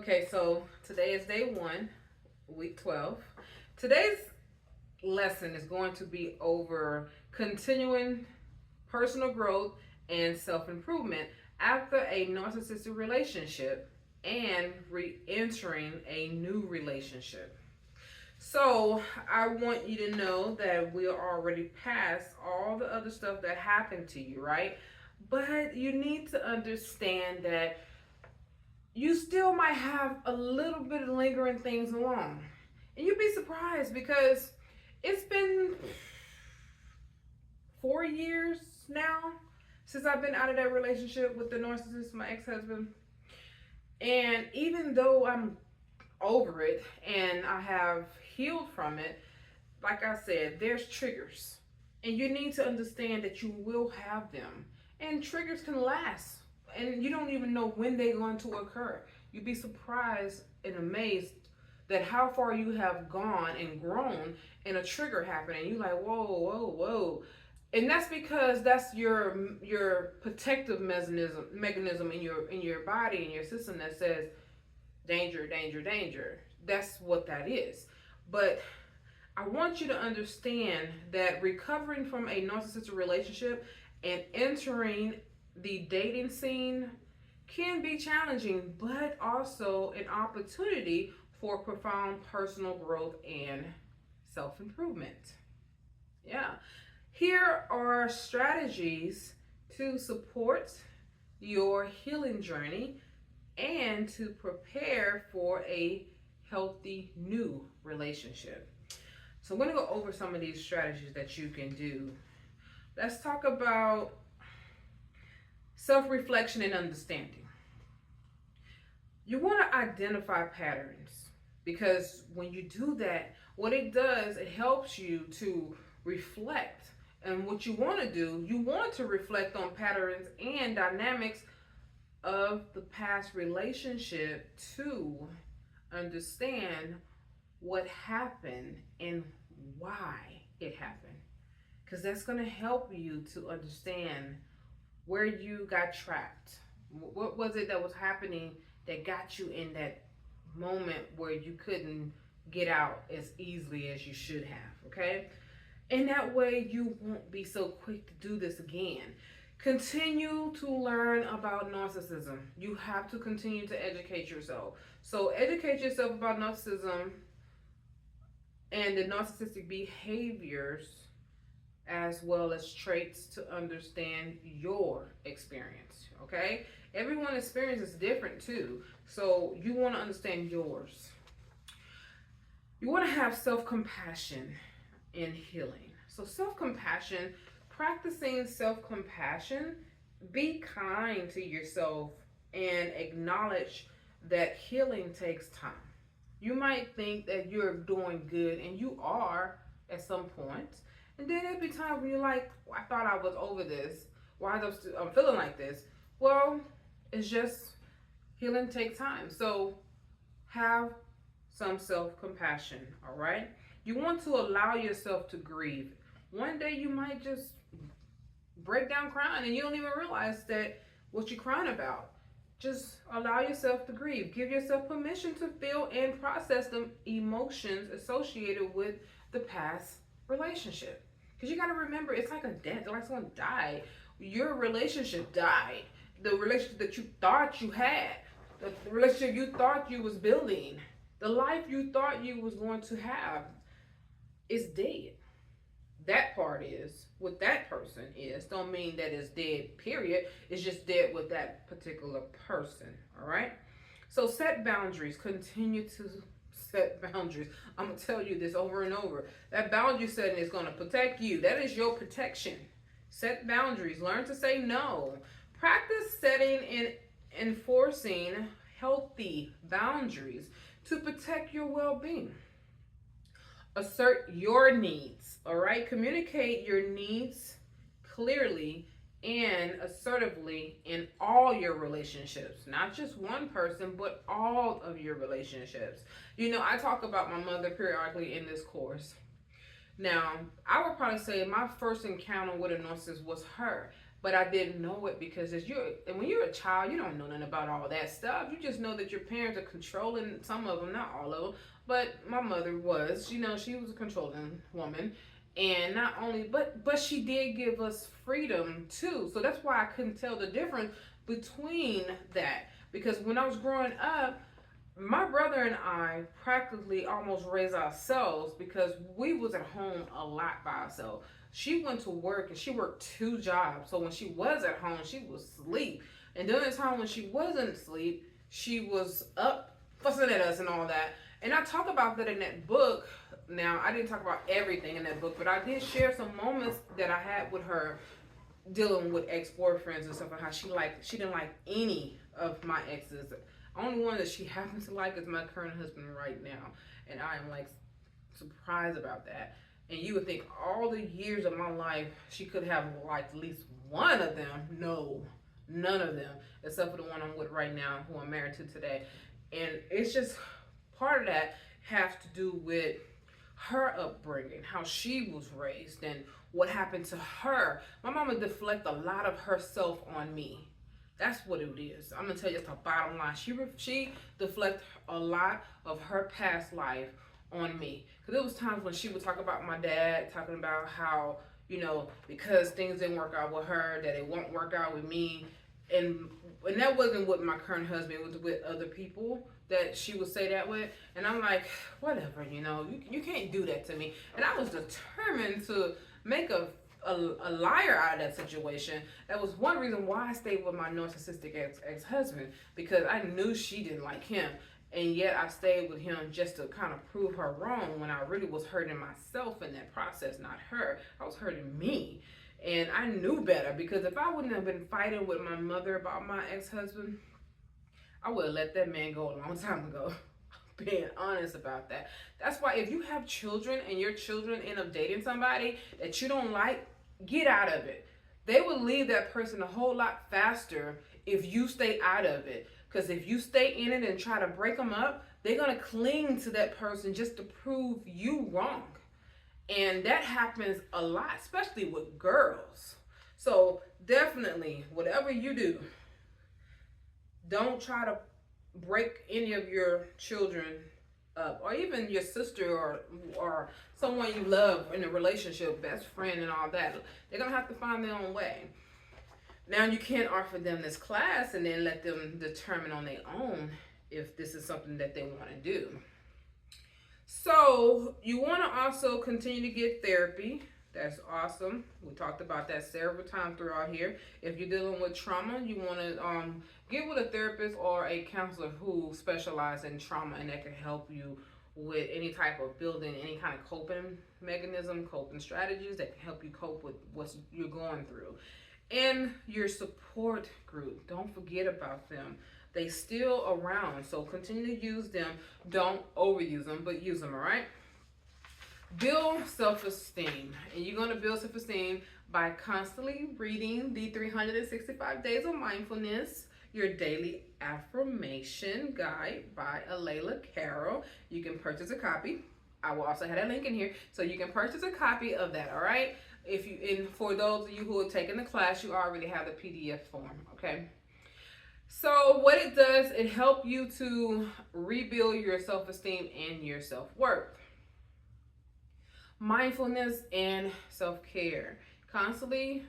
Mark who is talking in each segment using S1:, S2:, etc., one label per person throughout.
S1: Okay, so today is day 1, week 12. Today's lesson is going to be over continuing personal growth and self improvement after a narcissistic relationship and re entering a new relationship. So, I want you to know that we are already past all the other stuff that happened to you, right? But you need to understand that you still might have a little bit of lingering things along. And you'd be surprised because it's been 4 years now since I've been out of that relationship with the narcissist, my ex husband. And even though I'm over it and I have healed from it, like I said, there's triggers. And you need to understand that you will have them. And triggers can last. And you don't even know when they're going to occur. You'd be surprised and amazed that how far you have gone and grown and a trigger happened and you're like, whoa, whoa, whoa. And that's because that's your protective mechanism in your body, in your system that says danger, danger, danger. That's what that is. But I want you to understand that recovering from a narcissistic relationship and entering the dating scene can be challenging, but also an opportunity for profound personal growth and self improvement. Yeah. Here are strategies to support your healing journey and to prepare for a healthy new relationship. So, I'm going to go over some of these strategies that you can do. Let's talk about self-reflection and understanding. You want to identify patterns because when you do that, what it does, it helps you to reflect. And what you want to do, you want to reflect on patterns and dynamics of the past relationship to understand what happened and why it happened. Because that's going to help you to understand where you got trapped. What was it that was happening that got you in that moment where you couldn't get out as easily as you should have, okay? And that way you won't be so quick to do this again. Continue to learn about narcissism. You have to continue to educate yourself. So educate yourself about narcissism and the narcissistic behaviors as well as traits to understand your experience, okay? Everyone's experience is different too, so you want to understand yours. You want to have self-compassion in healing. So self-compassion, practicing self-compassion, be kind to yourself and acknowledge that healing takes time. You might think that you're doing good, and you are at some point. And then there'll be times when you're like, I thought I was over this. Why am I feeling like this? Well, it's just healing takes time. So have some self-compassion, all right? You want to allow yourself to grieve. One day you might just break down crying and you don't even realize that what you're crying about. Just allow yourself to grieve. Give yourself permission to feel and process the emotions associated with the past relationship. Because you got to remember, it's like a death. Like someone died. Your relationship died. The relationship that you thought you had. The relationship you thought you was building. The life you thought you was going to have is dead. That part is what that person is. Don't mean that it's dead, period. It's just dead with that particular person. All right? So set boundaries. Continue to set boundaries. I'm going to tell you this over and over. That boundary setting is going to protect you. That is your protection. Set boundaries. Learn to say no. Practice setting and enforcing healthy boundaries to protect your well-being. Assert your needs, all right? Communicate your needs clearly and assertively in all your relationships, not just one person, but all of your relationships. You know, I talk about my mother periodically in this course. Now, I would probably say my first encounter with a narcissist was her, but I didn't know it because and when you're a child, you don't know nothing about all that stuff. You just know that your parents are controlling, some of them, not all of them. But my mother was, she was a controlling woman. And not only, but she did give us freedom too. So that's why I couldn't tell the difference between that. Because when I was growing up, my brother and I practically almost raised ourselves because we was at home a lot by ourselves. She went to work and she worked 2 jobs. So when she was at home, she was asleep. And during the time when she wasn't asleep, she was up fussing at us and all that. And I talk about that in that book. Now, I didn't talk about everything in that book, but I did share some moments that I had with her dealing with ex-boyfriends and stuff, and how she didn't like any of my exes. The only one that she happens to like is my current husband right now. And I am like surprised about that. And you would think all the years of my life she could have liked at least one of them. No, none of them, except for the one I'm with right now, who I'm married to today. And it's just part of that has to do with her upbringing, how she was raised, and what happened to her. My mama deflect a lot of herself on me. That's what it is. I'm gonna tell you the bottom line. She deflect a lot of her past life on me. Because there was times when she would talk about my dad, talking about how, because things didn't work out with her, that it won't work out with me. And that wasn't with my current husband, it was with other people that she would say that with. And I'm like, whatever, you can't do that to me. And I was determined to make a liar out of that situation. That was one reason why I stayed with my narcissistic ex-husband, because I knew she didn't like him. And yet I stayed with him just to kind of prove her wrong, when I really was hurting myself in that process, not her. I was hurting me. And I knew better, because if I wouldn't have been fighting with my mother about my ex-husband, I would have let that man go a long time ago. Being honest about that. That's why if you have children and your children end up dating somebody that you don't like, get out of it. They will leave that person a whole lot faster if you stay out of it. Because if you stay in it and try to break them up, they're going to cling to that person just to prove you wrong. And that happens a lot, especially with girls. So definitely, whatever you do, don't try to break any of your children up, or even your sister or someone you love in a relationship, best friend and all that. They're going to have to find their own way. Now, you can't offer them this class and then let them determine on their own if this is something that they want to do. So you want to also continue to get therapy. That's awesome. We talked about that several times throughout here. If you're dealing with trauma, you want to get with a therapist or a counselor who specializes in trauma, and that can help you with any type of building, any kind of coping mechanism, coping strategies that can help you cope with what you're going through. And your support group, don't forget about them. They still around, so continue to use them. Don't overuse them, but use them, all right? Build self-esteem. And you're going to build self-esteem by constantly reading the 365 Days of Mindfulness, your daily affirmation guide by Alayla Carroll. You can purchase a copy. I will also have a link in here, so you can purchase a copy of that, all right? And for those of you who are taking the class, you already have the PDF form, okay? So what it does, it helps you to rebuild your self-esteem and your self-worth. Mindfulness and self-care. Constantly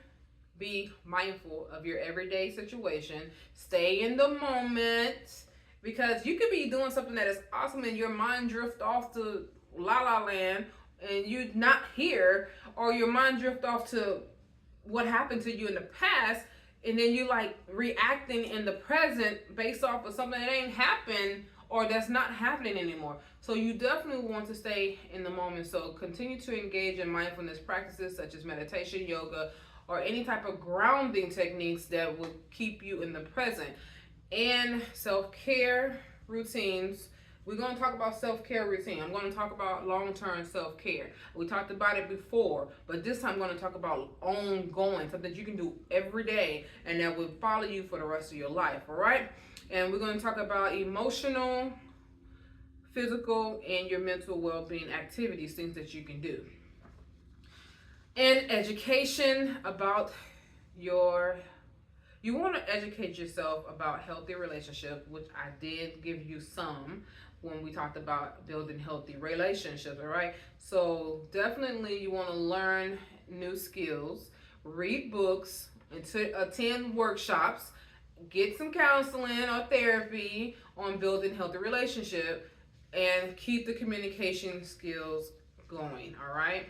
S1: be mindful of your everyday situation. Stay in the moment, because you could be doing something that is awesome and your mind drift off to la la land and you're not here, or your mind drift off to what happened to you in the past, and then you like reacting in the present based off of something that ain't happened or that's not happening anymore. So you definitely want to stay in the moment. So continue to engage in mindfulness practices such as meditation, yoga, or any type of grounding techniques that will keep you in the present. And self-care routines. We're going to talk about self-care routine. I'm going to talk about long-term self-care. We talked about it before, but this time I'm going to talk about ongoing, something that you can do every day and that will follow you for the rest of your life, all right? And we're going to talk about emotional, physical, and your mental well-being activities, things that you can do. And education about your you want to educate yourself about healthy relationships, which I did give you some when we talked about building healthy relationships, all right? So definitely you want to learn new skills, read books, and to attend workshops, get some counseling or therapy on building healthy relationship, and keep the communication skills going, all right?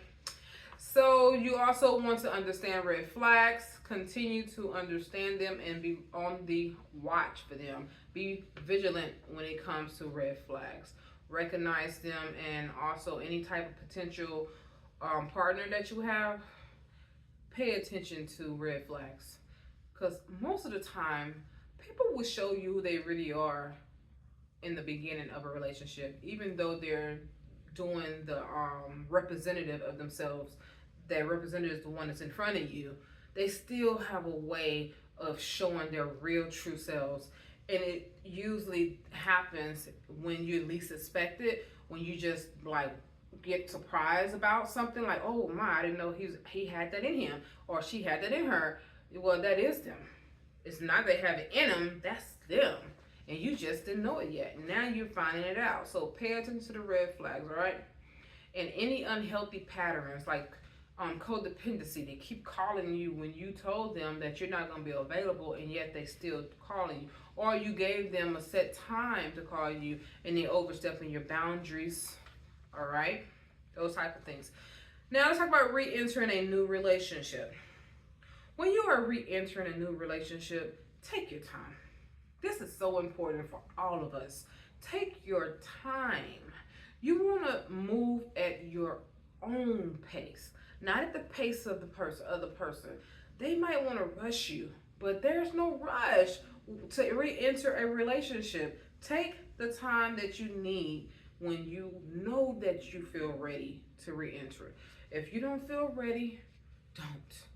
S1: So you also want to understand red flags, continue to understand them and be on the watch for them. Be vigilant when it comes to red flags. Recognize them, and also any type of potential partner that you have, pay attention to red flags. Because most of the time, people will show you who they really are in the beginning of a relationship, even though they're doing the representative of themselves. That representative is the one that's in front of you. They still have a way of showing their real true selves, and it usually happens when you least expect it. When you just like get surprised about something, like, oh my, I didn't know he had that in him, or she had that in her. Well, that is them. It's not they have it in them, that's them. And you just didn't know it yet. Now you're finding it out. So pay attention to the red flags, all right? And any unhealthy patterns like codependency, they keep calling you when you told them that you're not going to be available, and yet they still calling you. Or you gave them a set time to call you and they overstepping your boundaries, all right? Those type of things. Now let's talk about re-entering a new relationship. When you are re-entering a new relationship, take your time. This is so important for all of us. Take your time. You want to move at your own pace, not at the pace of the person. They might want to rush you, but there's no rush to re-enter a relationship. Take the time that you need when you know that you feel ready to re-enter it. If you don't feel ready,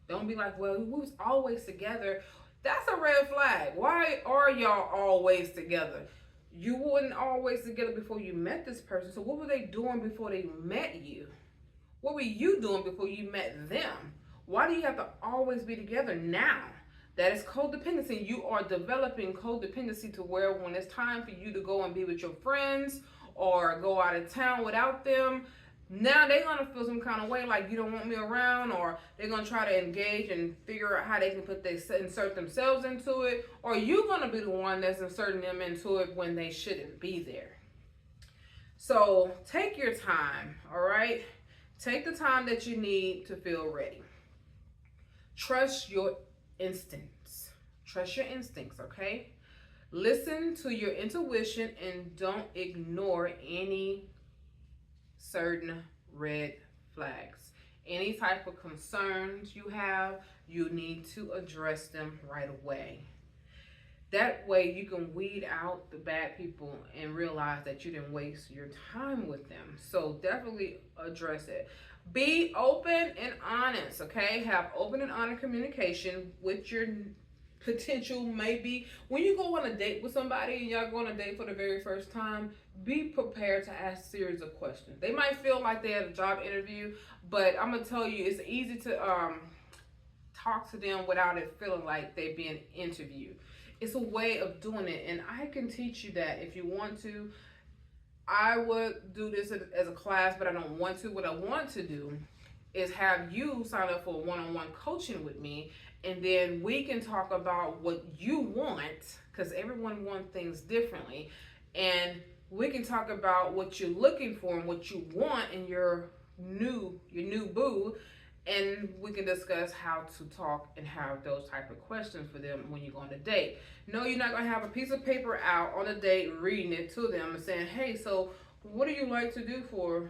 S1: don't be like, well, we was always together. That's a red flag. Why are y'all always together? You weren't always together before you met this person. So what were they doing before they met you? What were you doing before you met them? Why do you have to always be together now? That is codependency. You are developing codependency to where when it's time for you to go and be with your friends or go out of town without them, now they're going to feel some kind of way, like you don't want me around, or they're going to try to engage and figure out how they can insert themselves into it, or you're going to be the one that's inserting them into it when they shouldn't be there. So take your time, all right? Take the time that you need to feel ready. Trust your instincts. Trust your instincts, okay? Listen to your intuition and don't ignore any certain red flags. Any type of concerns you have, you need to address them right away. That way you can weed out the bad people and realize that you didn't waste your time with them. So definitely address it. Be open and honest, okay? Have open and honest communication with your potential. Maybe when you go on a date with somebody and y'all go on a date for the very first time, be prepared to ask series of questions. They might feel like they had a job interview, but I'm gonna tell you, it's easy to talk to them without it feeling like they're being interviewed. It's a way of doing it, and I can teach you that if you want to. I would do this as a class, but I don't want to. What I want to do is have you sign up for one-on-one coaching with me, and then we can talk about what you want, because everyone wants things differently, and we can talk about what you're looking for and what you want in your new boo, and we can discuss how to talk and have those type of questions for them when you go on a date. No, you're not going to have a piece of paper out on a date reading it to them and saying, hey, so what do you like to do for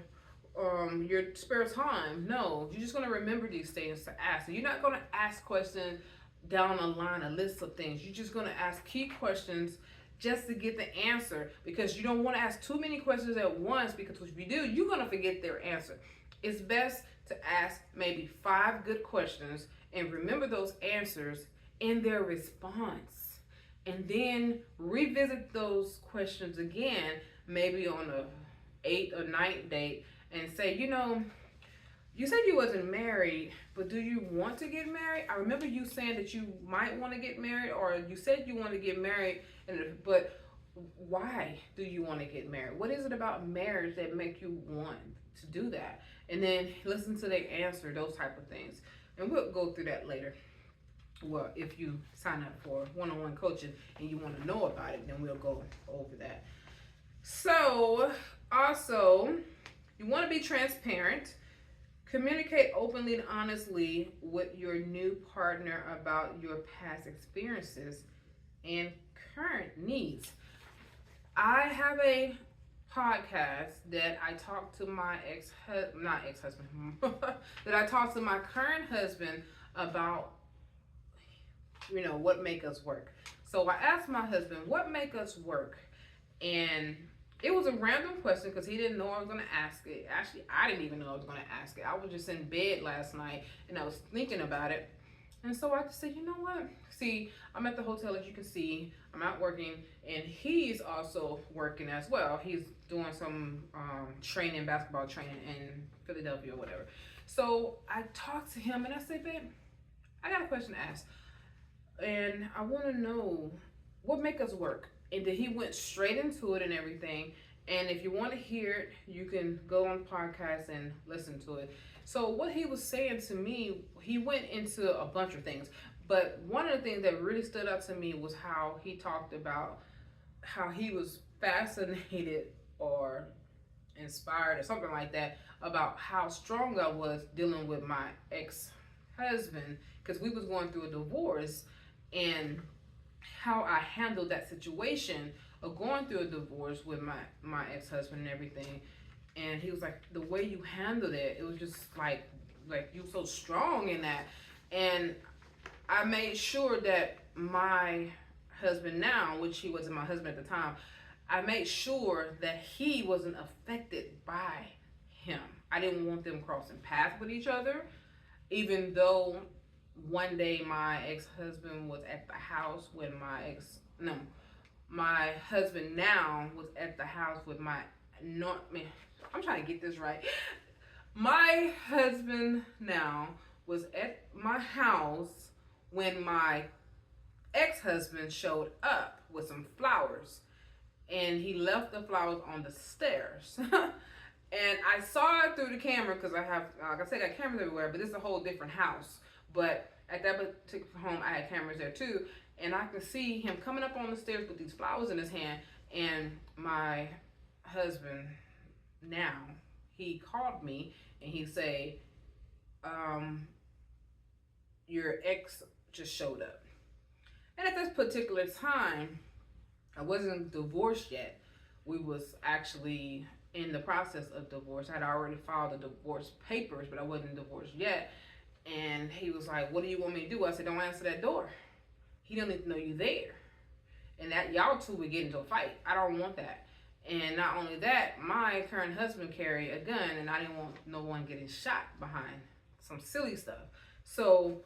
S1: your spare time? No, you're just going to remember these things to ask. So you're not going to ask questions down a line, a list of things. You're just going to ask key questions just to get the answer, because you don't want to ask too many questions at once, because if you do, you're going to forget their answer. It's best to ask maybe 5 good questions and remember those answers and their response, and then revisit those questions again, maybe on a 8th or 9th date, and say, You said you wasn't married, but do you want to get married? I remember you saying that you might want to get married, or you said you want to get married, but why do you want to get married? What is it about marriage that make you want to do that? And then listen to their answer, those type of things. And we'll go through that later. Well, if you sign up for one-on-one coaching and you want to know about it, then we'll go over that. So, also, you want to be transparent. Communicate openly and honestly with your new partner about your past experiences and current needs. I have a podcast that I talk to my that I talk to my current husband about, what make us work. So I asked my husband, what make us work? And it was a random question because he didn't know I was going to ask it. Actually, I didn't even know I was going to ask it. I was just in bed last night and I was thinking about it. And so I just said, you know what? See, I'm at the hotel, as you can see. I'm out working, and he's also working as well. He's doing some basketball training in Philadelphia or whatever. So I talked to him and I said, babe, I got a question to ask. And I want to know what make us work. And then he went straight into it and everything. And if you want to hear it, you can go on podcast and listen to it. So what he was saying to me, he went into a bunch of things. But one of the things that really stood out to me was how he talked about how he was fascinated or inspired or something like that about how strong I was dealing with my ex-husband, because we was going through a divorce, and how I handled that situation of going through a divorce with my ex-husband and everything. And he was like, the way you handled it, it was just like you were so strong in that. And I made sure that my husband now, which he wasn't my husband at the time, I made sure that he wasn't affected by him. I didn't want them crossing paths with each other, even though one day my ex-husband was at the house with my husband now was at the house with I'm trying to get this right. My husband now was at my house when my ex-husband showed up with some flowers, and he left the flowers on the stairs. And I saw it through the camera because I have, like I said, I got cameras everywhere, but this is a whole different house. But at that particular home, I had cameras there too, and I could see him coming up on the stairs with these flowers in his hand. And my husband now, he called me and he said, your ex just showed up. And at this particular time, I wasn't divorced yet. We was actually in the process of divorce. I had already filed the divorce papers, but I wasn't divorced yet. And he was like, what do you want me to do? I said, don't answer that door. He don't need to know you there. And that y'all two would get into a fight. I don't want that. And not only that, my current husband carried a gun, and I didn't want no one getting shot behind some silly stuff. So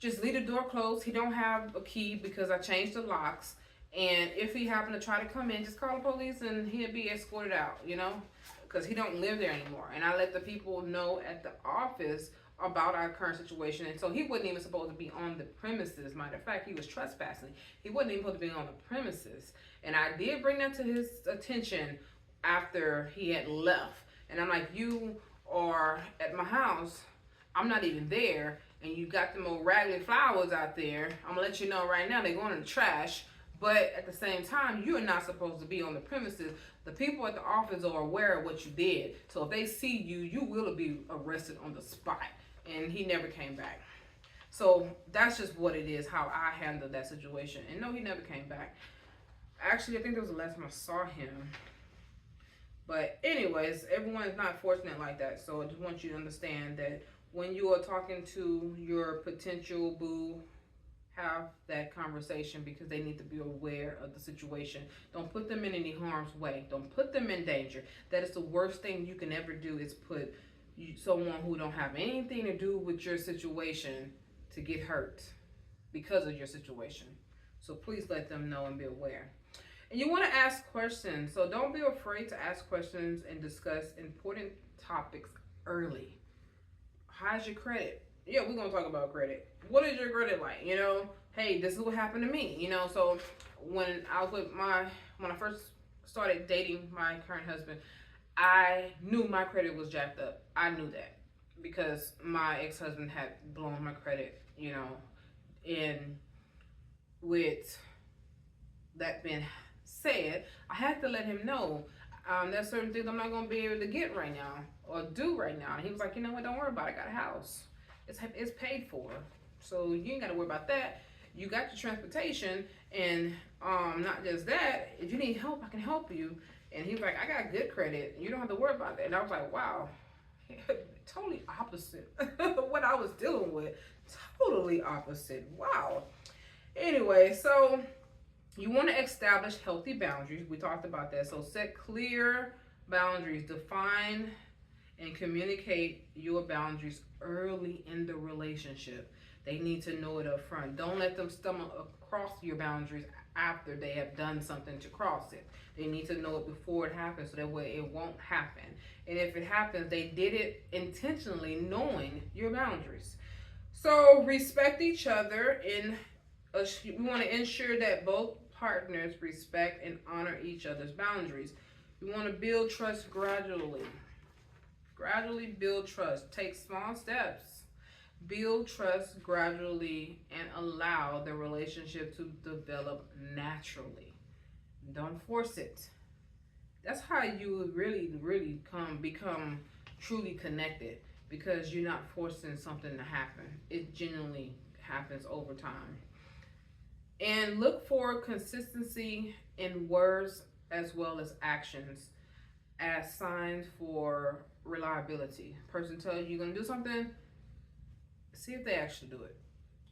S1: just leave the door closed. He don't have a key because I changed the locks. And if he happened to try to come in, just call the police and he'll be escorted out, because he don't live there anymore. And I let the people know at the office about our current situation. And so he wasn't even supposed to be on the premises. Matter of fact, he was trespassing. He wasn't even supposed to be on the premises. And I did bring that to his attention after he had left. And I'm like, you are at my house. I'm not even there. And you got them old raggedy flowers out there. I'm going to let you know right now, they're going in the trash. But at the same time, you're not supposed to be on the premises. The people at the office are aware of what you did. So if they see you, you will be arrested on the spot. And he never came back. So that's just what it is, how I handled that situation. And no, he never came back. Actually, I think that was the last time I saw him. But anyways, everyone is not fortunate like that. So I just want you to understand that when you are talking to your potential boo, have that conversation, because they need to be aware of the situation. Don't put them in any harm's way. Don't put them in danger. That is the worst thing you can ever do, is put someone who don't have anything to do with your situation to get hurt because of your situation. So please let them know and be aware. And you want to ask questions. So don't be afraid to ask questions and discuss important topics early. how's your credit? Yeah, we're gonna talk about credit. What is your credit like? Hey, this is what happened to me. So when I was with when I first started dating my current husband, I knew my credit was jacked up. I knew that because my ex-husband had blown my credit. And with that being said, I had to let him know there's certain things I'm not gonna be able to get right now or do right now. And he was like, you know what? Don't worry about it. I got a house. It's paid for, so you ain't got to worry about that. You got your transportation, and not just that. If you need help, I can help you. And he was like, I got good credit. You don't have to worry about that. And I was like, wow, totally opposite what I was dealing with. Totally opposite. Wow. Anyway, so you want to establish healthy boundaries. We talked about that. So set clear boundaries. Define and communicate your boundaries early in the relationship. They need to know it up front. Don't let them stumble across your boundaries after they have done something to cross it. They need to know it before it happens so that way it won't happen. And if it happens, they did it intentionally knowing your boundaries. So respect each other. We want to ensure that both partners respect and honor each other's boundaries. We want to build trust gradually. Gradually build trust. Take small steps. Build trust gradually and allow the relationship to develop naturally. Don't force it. That's how you really, really become truly connected, because you're not forcing something to happen. It genuinely happens over time. And look for consistency in words as well as actions as signs for reliability. Person tells you you're going to do something, see if they actually do it.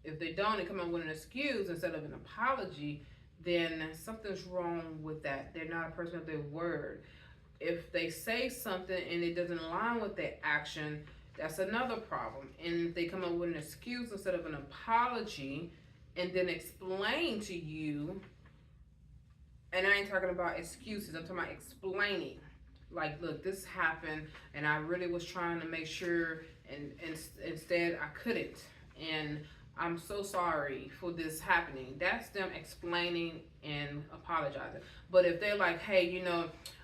S1: If they don't and come up with an excuse instead of an apology, then something's wrong with that. They're not a person of their word. If they say something and it doesn't align with their action, that's another problem. And if they come up with an excuse instead of an apology and then explain to you, and I ain't talking about excuses, I'm talking about explaining. Like, look, this happened and I really was trying to make sure, and instead I couldn't. And I'm so sorry for this happening. That's them explaining and apologizing. But if they're like, hey,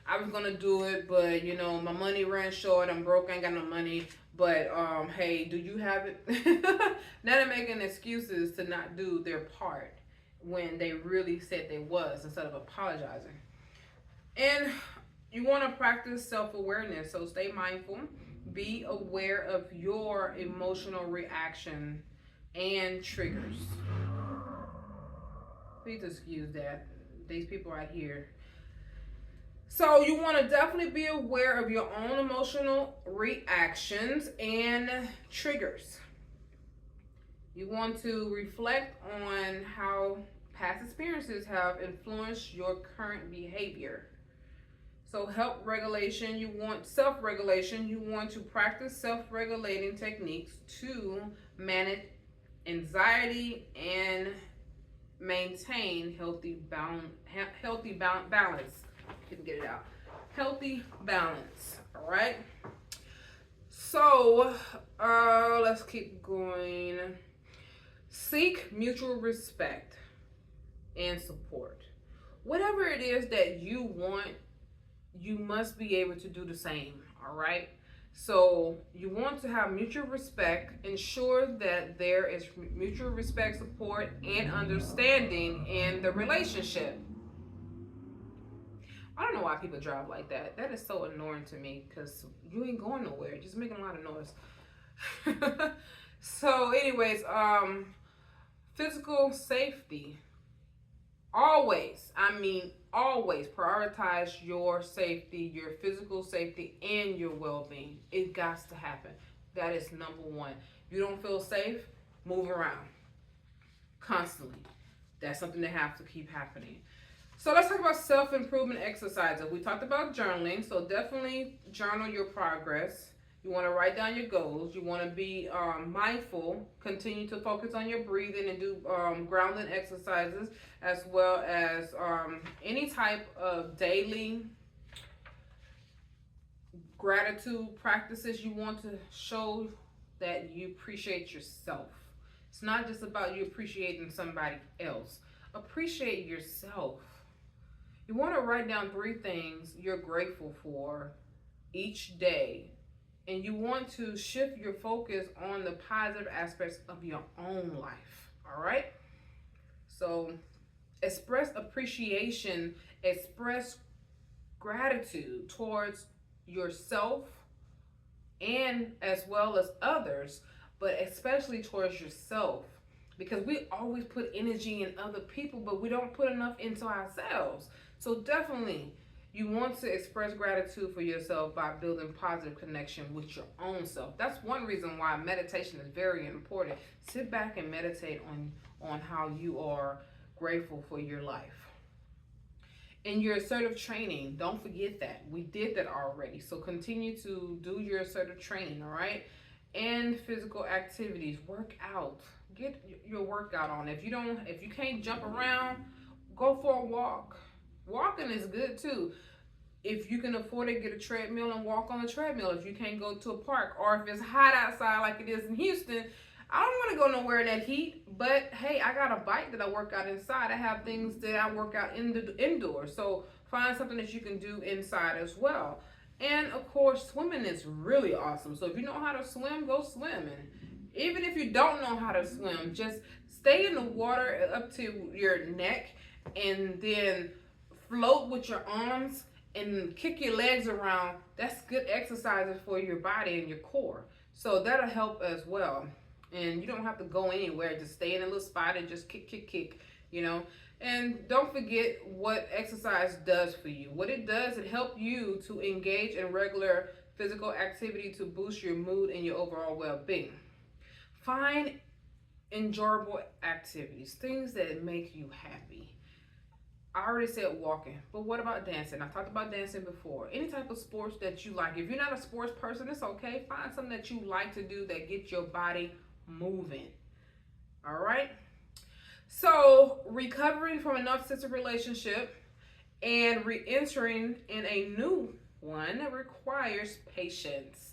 S1: I was gonna do it, but my money ran short, I'm broke, I ain't got no money, but hey, do you have it? Now they're making excuses to not do their part when they really said they was, instead of apologizing. And you want to practice self-awareness, so stay mindful. Be aware of your emotional reaction and triggers. Please excuse that. These people right here. So you want to definitely be aware of your own emotional reactions and triggers. You want to reflect on how past experiences have influenced your current behavior. So self-regulation, you want to practice self-regulating techniques to manage anxiety and maintain healthy balance. You can get it out. Healthy balance. All right. So let's keep going. Seek mutual respect and support. Whatever it is that you want, you must be able to do the same. All right. So you want to have mutual respect. Ensure that there is mutual respect, support, and understanding in the relationship. I don't know why people drive like that. That is so annoying to me, because you ain't going nowhere. Just making a lot of noise. So anyways, physical safety. Always prioritize your safety, your physical safety, and your well-being. It got to happen. That is number one. You don't feel safe, move around constantly. That's something that has to keep happening. So let's talk about self-improvement exercises. We talked about journaling, so definitely journal your progress. You want to write down your goals. You want to be mindful. Continue to focus on your breathing and do grounding exercises, as well as any type of daily gratitude practices you want to show that you appreciate yourself. It's not just about you appreciating somebody else. Appreciate yourself. You want to write down 3 things you're grateful for each day. And you want to shift your focus on the positive aspects of your own life. All right? So express appreciation, express gratitude towards yourself and as well as others, but especially towards yourself. Because we always put energy in other people, but we don't put enough into ourselves. So definitely, you want to express gratitude for yourself by building positive connection with your own self. That's one reason why meditation is very important. Sit back and meditate on how you are grateful for your life. In your assertive training, don't forget that. We did that already. So continue to do your assertive training, all right? And physical activities, work out. Get your workout on. If you can't jump around, go for a walk. Walking is good too. If you can afford to get a treadmill and walk on the treadmill, if you can't go to a park, or if it's hot outside like it is in Houston, I don't want to go nowhere in that heat, but hey, I got a bike that I work out inside. I have things that I work out indoors. So find something that you can do inside as well. And of course, swimming is really awesome. So if you know how to swim, go swimming. Even if you don't know how to swim, just stay in the water up to your neck and then float with your arms and kick your legs around. That's good exercises for your body and your core. So that'll help as well. And you don't have to go anywhere. Just stay in a little spot and just kick, you know. And don't forget what exercise does for you. What it does, it helps you to engage in regular physical activity to boost your mood and your overall well-being. Find enjoyable activities, things that make you happy. I already said walking, but what about dancing? I talked about dancing before. Any type of sports that you like. If you're not a sports person, it's okay. Find something that you like to do that gets your body moving. All right? So, recovering from a narcissistic relationship and re-entering in a new one requires patience,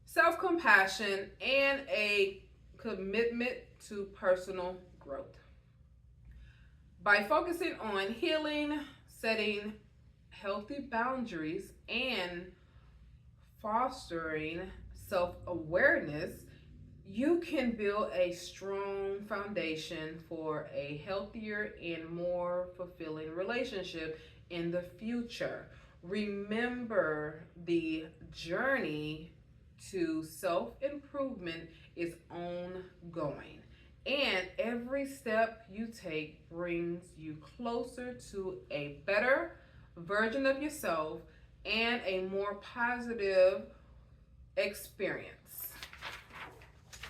S1: self-compassion, and a commitment to personal growth. By focusing on healing, setting healthy boundaries, and fostering self-awareness, you can build a strong foundation for a healthier and more fulfilling relationship in the future. Remember, the journey to self-improvement is ongoing. And every step you take brings you closer to a better version of yourself and a more positive experience.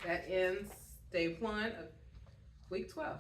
S1: That ends day 1 of week 12.